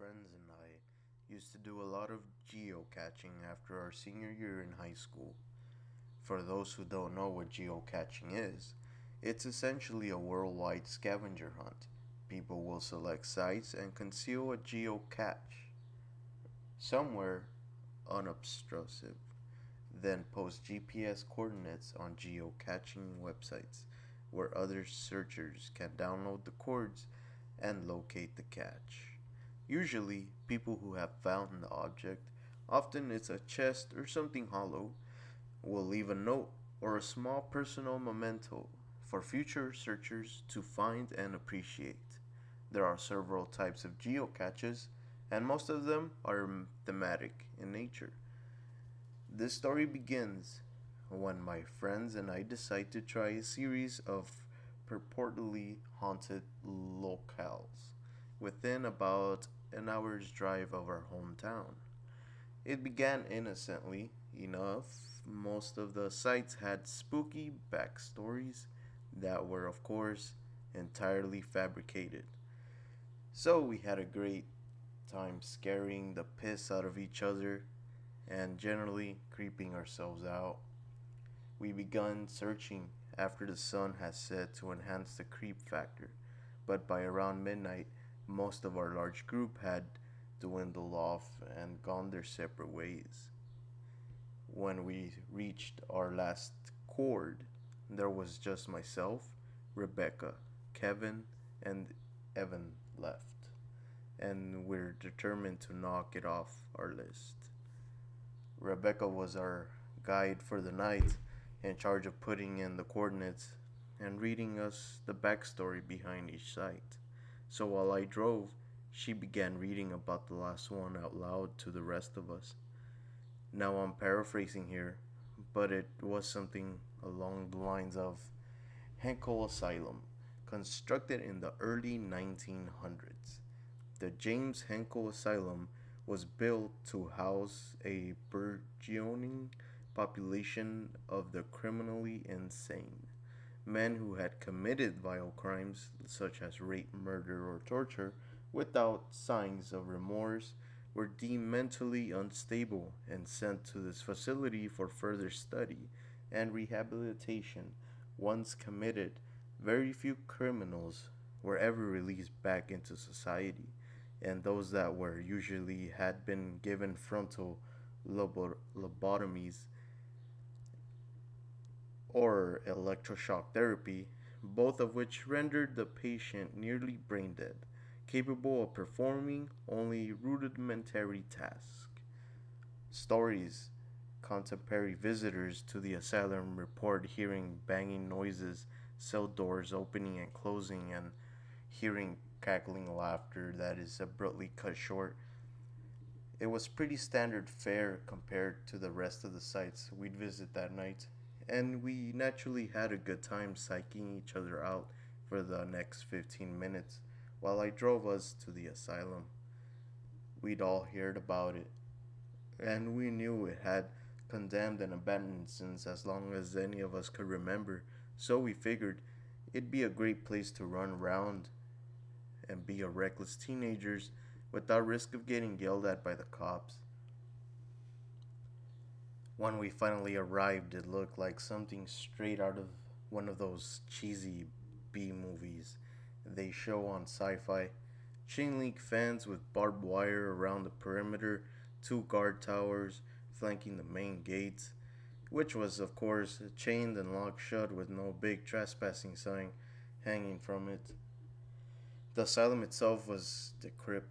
friends and I used to do a lot of geocaching after our senior year in high school. For those who don't know what geocaching is, it's essentially a worldwide scavenger hunt. People will select sites and conceal a geocache somewhere unobtrusive, then post GPS coordinates on geocaching websites where other searchers can download the codes and locate the cache. Usually, people who have found the object, often it's a chest or something hollow, will leave a note or a small personal memento for future searchers to find and appreciate. There are several types of geocaches, and most of them are thematic in nature. This story begins when my friends and I decide to try a series of purportedly haunted locales within about an hour's drive of our hometown. It began innocently enough. Most of the sites had spooky backstories that were, of course, entirely fabricated. So we had a great time scaring the piss out of each other and generally creeping ourselves out. We began searching after the sun had set to enhance the creep factor, but by around midnight, most of our large group had dwindled off and gone their separate ways. When we reached our last chord, there was just myself, Rebecca, Kevin, and Evan left, and we're determined to knock it off our list. Rebecca was our guide for the night, in charge of putting in the coordinates and reading us the backstory behind each site. So while I drove, she began reading about the last one out loud to the rest of us. Now I'm paraphrasing here, but it was something along the lines of Henkel Asylum, constructed in the early 1900s. The James Henkel Asylum was built to house a burgeoning population of the criminally insane. Men who had committed vile crimes such as rape, murder, or torture without signs of remorse were deemed mentally unstable and sent to this facility for further study and rehabilitation. Once committed, very few criminals were ever released back into society, and those that were usually had been given frontal lobotomies or electroshock therapy, both of which rendered the patient nearly brain dead, capable of performing only rudimentary tasks. Stories contemporary visitors to the asylum report hearing banging noises, cell doors opening and closing, and hearing cackling laughter that is abruptly cut short. It was pretty standard fare compared to the rest of the sites we'd visit that night, and we naturally had a good time psyching each other out for the next 15 minutes while I drove us to the asylum. We'd all heard about it, and we knew it had condemned and abandoned since as long as any of us could remember, so we figured it'd be a great place to run around and be a reckless teenagers without risk of getting yelled at by the cops. When we finally arrived, it looked like something straight out of one of those cheesy B movies they show on sci fi. Chain link fence with barbed wire around the perimeter, two guard towers flanking the main gate, which was, of course, chained and locked shut with no big trespassing sign hanging from it. The asylum itself was decrepit,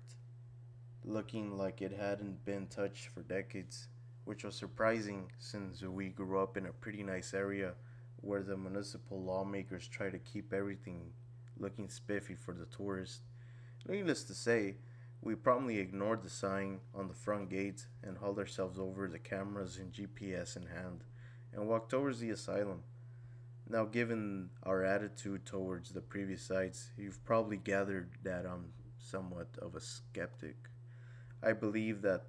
looking like it hadn't been touched for decades, which was surprising since we grew up in a pretty nice area where the municipal lawmakers try to keep everything looking spiffy for the tourists. Needless to say, we promptly ignored the sign on the front gate and hauled ourselves over the cameras and GPS in hand and walked towards the asylum. Now, given our attitude towards the previous sites, you've probably gathered that I'm somewhat of a skeptic. I believe that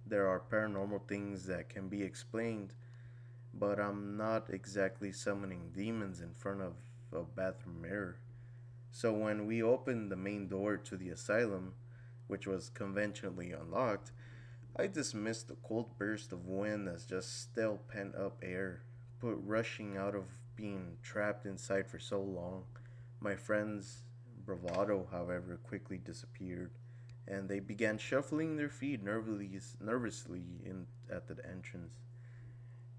there are paranormal things that can be explained, but I'm not exactly summoning demons in front of a bathroom mirror. So when we opened the main door to the asylum, which was conventionally unlocked, I dismissed the cold burst of wind as just stale pent up air, but rushing out of being trapped inside for so long. My friend's bravado, however, quickly disappeared, and they began shuffling their feet nervously at the entrance.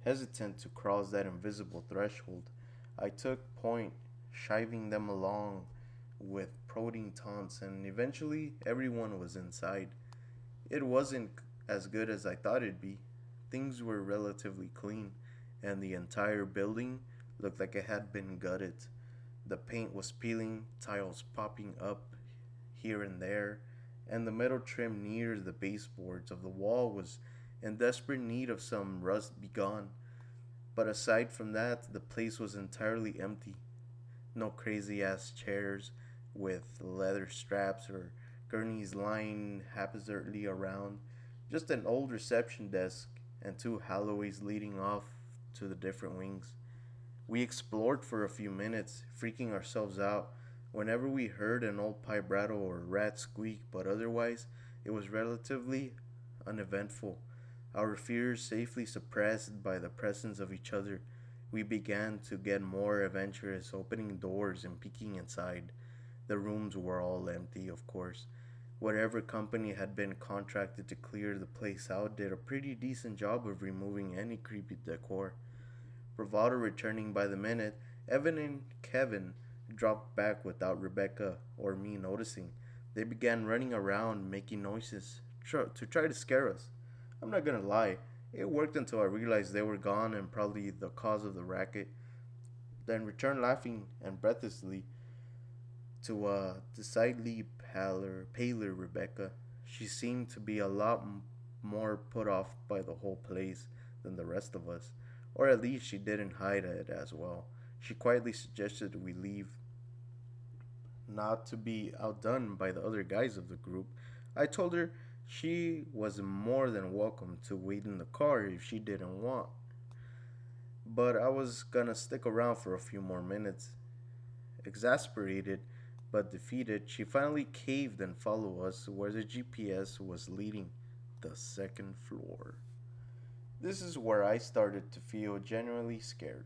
Hesitant to cross that invisible threshold, I took point, shiving them along with prodding taunts, and eventually everyone was inside. It wasn't as good as I thought it'd be. Things were relatively clean, and the entire building looked like it had been gutted. The paint was peeling, tiles popping up here and there, and the metal trim near the baseboards of the wall was in desperate need of some rust begone. But aside from that, the place was entirely empty. No crazy ass chairs with leather straps or gurneys lying haphazardly around. Just an old reception desk and two hallways leading off to the different wings. We explored for a few minutes, freaking ourselves out whenever we heard an old pipe rattle or rat squeak, but otherwise it was relatively uneventful. Our fears safely suppressed by the presence of each other, we began to get more adventurous, opening doors and peeking inside. The rooms were all empty, of course. Whatever company had been contracted to clear the place out did a pretty decent job of removing any creepy decor. Bravado returning by the minute, Evan and Kevin dropped back without Rebecca or me noticing. They began running around, making noises to try to scare us. I'm not gonna lie, it worked until I realized they were gone and probably the cause of the racket. Then returned laughing and breathlessly to a decidedly paler Rebecca. She seemed to be a lot more put off by the whole place than the rest of us, or at least she didn't hide it as well. She quietly suggested we leave. Not to be outdone by the other guys of the group, I told her she was more than welcome to wait in the car if she didn't want. But I was gonna stick around for a few more minutes. Exasperated but defeated, she finally caved and followed us where the GPS was leading, the second floor. This is where I started to feel genuinely scared.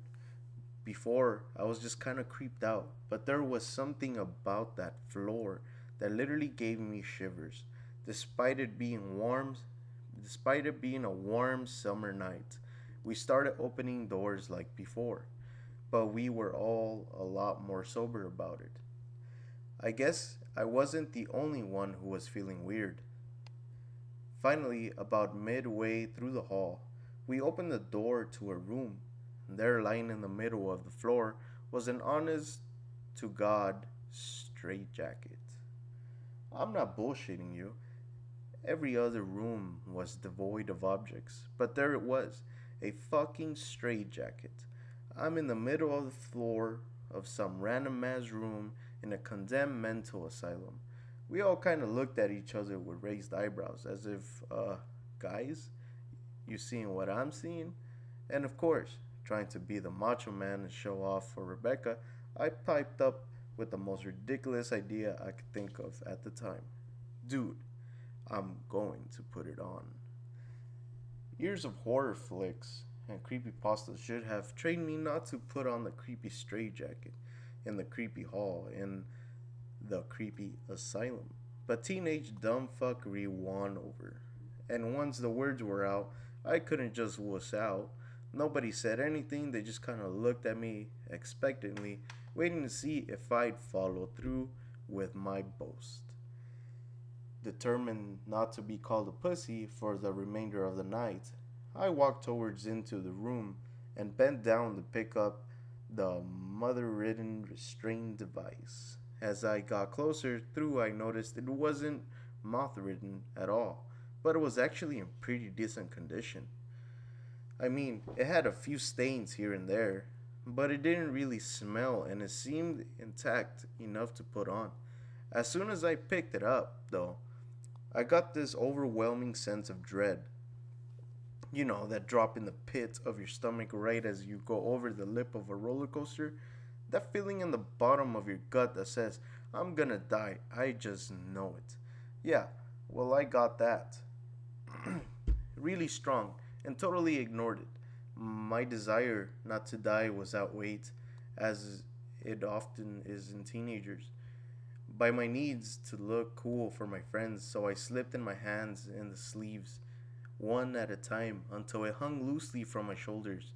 Before, I was just kind of creeped out, but there was something about that floor that literally gave me shivers, despite it being warm, despite it being a warm summer night. We started opening doors like before, but we were all a lot more sober about it. I guess I wasn't the only one who was feeling weird. Finally, about midway through the hall, we opened the door to a room. There, lying in the middle of the floor, was an honest to God straitjacket. I'm not bullshitting you. Every other room was devoid of objects, but there it was, a fucking straitjacket. I'm in the middle of the floor of some random ass room in a condemned mental asylum. We all kind of looked at each other with raised eyebrows, as if, guys, you seeing what I'm seeing? And of course, trying to be the macho man and show off for Rebecca, I piped up with the most ridiculous idea I could think of at the time. Dude, I'm going to put it on. Years of horror flicks and creepypasta should have trained me not to put on the creepy straitjacket in the creepy hall in the creepy asylum. But teenage dumbfuckery won over. And once the words were out, I couldn't just wuss out. Nobody said anything, they just kind of looked at me expectantly, waiting to see if I'd follow through with my boast. Determined not to be called a pussy for the remainder of the night, I walked towards into the room and bent down to pick up the mother-ridden restraint device. As I got closer through, I noticed it wasn't moth-ridden at all, but it was actually in pretty decent condition. I mean, it had a few stains here and there, but it didn't really smell and it seemed intact enough to put on. As soon as I picked it up, though, I got this overwhelming sense of dread. You know, that drop in the pit of your stomach right as you go over the lip of a roller coaster? That feeling in the bottom of your gut that says, I'm gonna die, I just know it. Yeah, Well, I got that. Really strong and totally ignored it. My desire not to die was outweighed, as it often is in teenagers, by my needs to look cool for my friends, so I slipped in my hands in the sleeves, one at a time, until it hung loosely from my shoulders.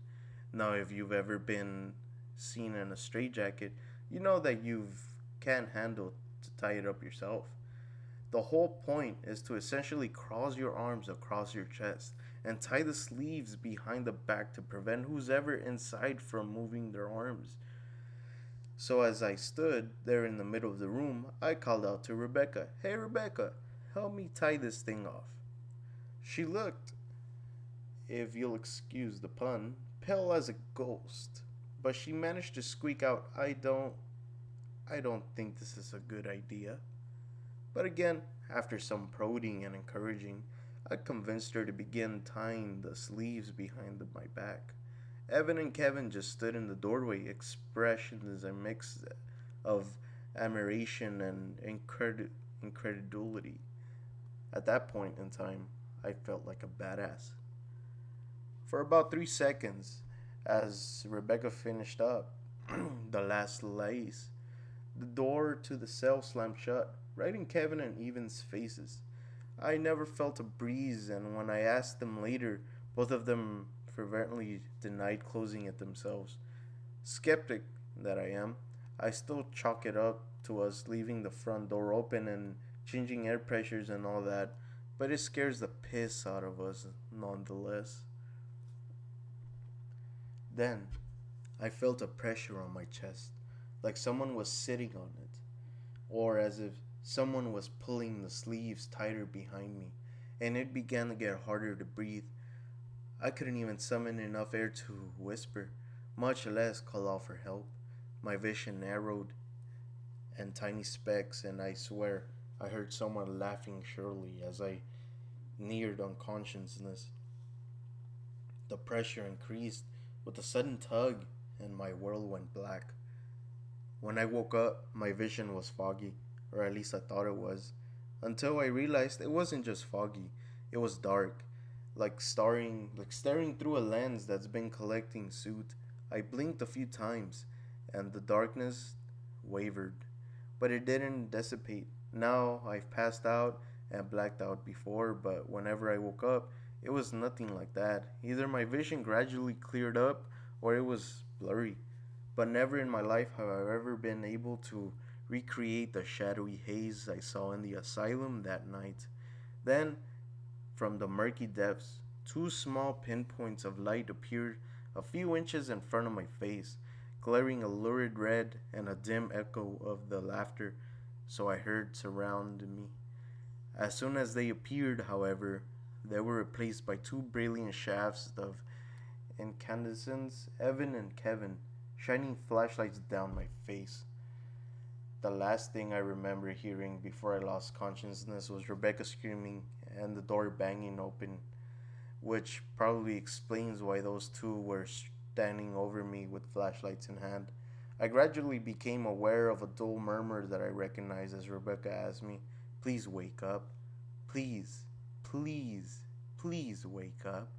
Now, if you've ever been seen in a straitjacket, you know that you can't handle to tie it up yourself. The whole point is to essentially cross your arms across your chest and tie the sleeves behind the back to prevent who's ever inside from moving their arms. So as I stood there in the middle of the room, I called out to Rebecca, "Hey Rebecca, help me tie this thing off." She looked, if you'll excuse the pun, pale as a ghost, but she managed to squeak out, I don't think this is a good idea." But again, after some prodding and encouraging, I convinced her to begin tying the sleeves behind my back. Evan and Kevin just stood in the doorway, expressions a mix of admiration and incredulity. At that point in time, I felt like a badass. For about 3 seconds, as Rebecca finished up the last lace, the door to the cell slammed shut, right in Kevin and Evan's faces. I never felt a breeze, and when I asked them later, both of them fervently denied closing it themselves. Skeptic that I am, I still chalk it up to us leaving the front door open and changing air pressures and all that, but it scares the piss out of us nonetheless. Then, I felt a pressure on my chest, like someone was sitting on it, or as if someone was pulling the sleeves tighter behind me, and it began to get harder to breathe. I couldn't even summon enough air to whisper, much less call out for help. My vision narrowed and tiny specks, and I swear I heard someone laughing shrilly as I neared unconsciousness. The pressure increased with a sudden tug, and my world went black. When I woke up, my vision was foggy, or at least I thought it was, until I realized it wasn't just foggy, it was dark, like staring through a lens that's been collecting soot. I blinked a few times, and the darkness wavered, but it didn't dissipate. Now I've passed out and blacked out before, but whenever I woke up, it was nothing like that. Either my vision gradually cleared up, or it was blurry. But never in my life have I ever been able to recreate the shadowy haze I saw in the asylum that night. Then, from the murky depths, two small pinpoints of light appeared a few inches in front of my face, glaring a lurid red and a dim echo of the laughter, so I heard surround me. As soon as they appeared, however, they were replaced by two brilliant shafts of incandescence, Evan and Kevin, shining flashlights down my face. The last thing I remember hearing before I lost consciousness was Rebecca screaming and the door banging open, which probably explains why those two were standing over me with flashlights in hand. I gradually became aware of a dull murmur that I recognized as Rebecca asked me, "Please wake up. Please, please, please wake up."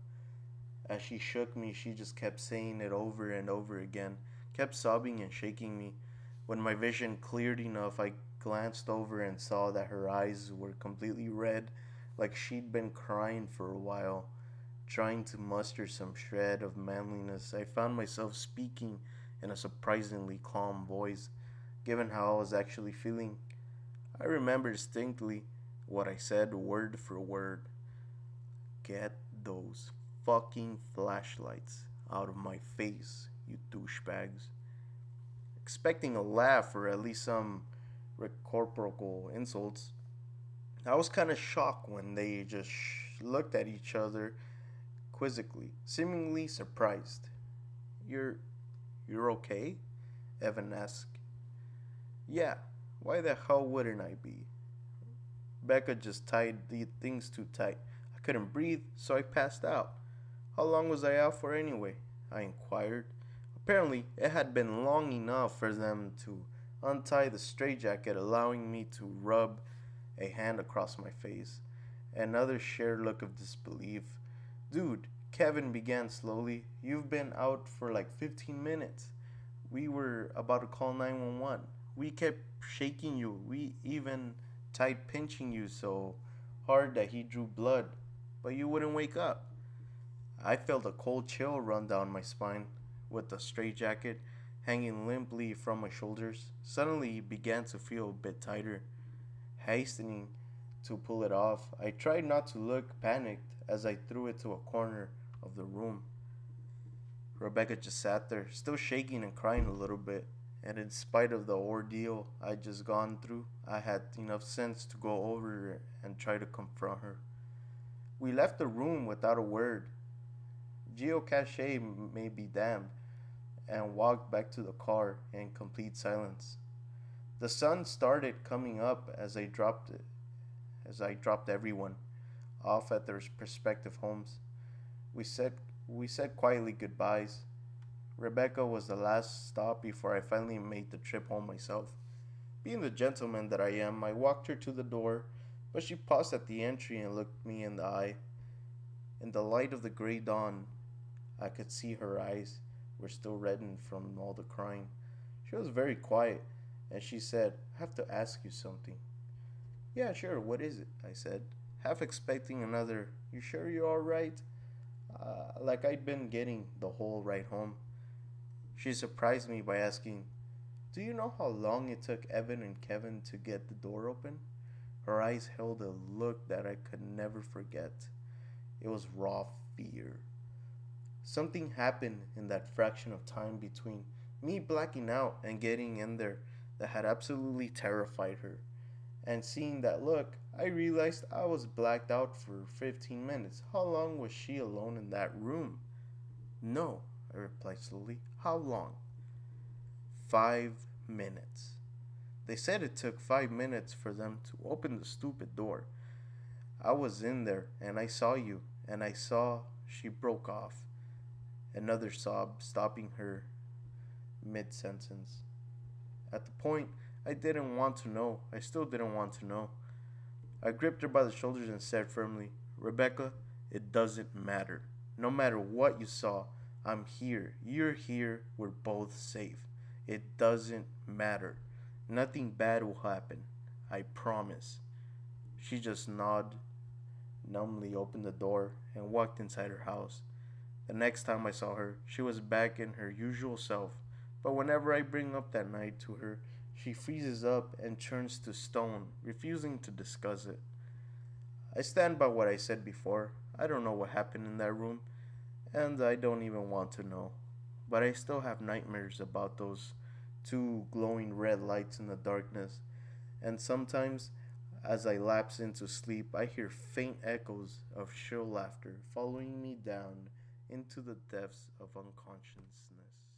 As she shook me, she just kept saying it over and over again, kept sobbing and shaking me. When my vision cleared enough, I glanced over and saw that her eyes were completely red, like she'd been crying for a while. Trying to muster some shred of manliness, I found myself speaking in a surprisingly calm voice, given how I was actually feeling. I remember distinctly what I said word for word. "Get those fucking flashlights out of my face, you douchebags." Expecting a laugh or at least some reciprocal insults, I was kind of shocked when they just looked at each other quizzically, seemingly surprised. "You're you're okay?" Evan asked. "Yeah, why the hell wouldn't I be?" Becca just tied the things too tight. I couldn't breathe, so I passed out. "How long was I out for anyway?" I inquired. Apparently, it had been long enough for them to untie the straitjacket, allowing me to rub a hand across my face. Another shared look of disbelief. Dude, Kevin began slowly. You've been out for like 15 minutes. We were about to call 911. We kept shaking you. We even tried pinching you so hard that he drew blood, but you wouldn't wake up. I felt a cold chill run down my spine, with the straitjacket hanging limply from my shoulders. Suddenly it began to feel a bit tighter. Hastening to pull it off, I tried not to look panicked as I threw it to a corner of the room. Rebecca just sat there, still shaking and crying a little bit. And in spite of the ordeal I'd just gone through, I had enough sense to go over and try to confront her. We left the room without a word. Geocache may be damned, and walked back to the car in complete silence. The sun started coming up as I dropped everyone off at their respective homes. We said we said quietly goodbyes. Rebecca was the last stop before I finally made the trip home myself. Being the gentleman that I am, I walked her to the door, but she paused at the entry and looked me in the eye. In the light of the gray dawn, I could see her eyes were still reddened from all the crying. She was very quiet, and she said, I have to ask you something. Yeah, sure, what is it? I said, half expecting another, you sure you're alright? Like I'd been getting the whole ride home. She surprised me by asking, do you know how long it took Evan and Kevin to get the door open? Her eyes held a look that I could never forget. It was raw fear. Something happened in that fraction of time between me blacking out and getting in there that had absolutely terrified her. And seeing that look, I realized I was blacked out for 15 minutes. How long was she alone in that room? No, I replied slowly. How long? 5 minutes. They said it took 5 minutes for them to open the stupid door. I was in there and I saw you, and I saw she broke off. Another sob stopping her mid sentence. At the point, I didn't want to know. I still didn't want to know. I gripped her by the shoulders and said firmly, Rebecca, it doesn't matter. No matter what you saw, I'm here. You're here. We're both safe. It doesn't matter. Nothing bad will happen. I promise. She just nodded, numbly opened the door, and walked inside her house. The next time I saw her, she was back in her usual self. But whenever I bring up that night to her, she freezes up and turns to stone, refusing to discuss it. I stand by what I said before. I don't know what happened in that room, and I don't even want to know. But I still have nightmares about those two glowing red lights in the darkness, and sometimes, as I lapse into sleep, I hear faint echoes of shrill laughter following me down into the depths of unconsciousness.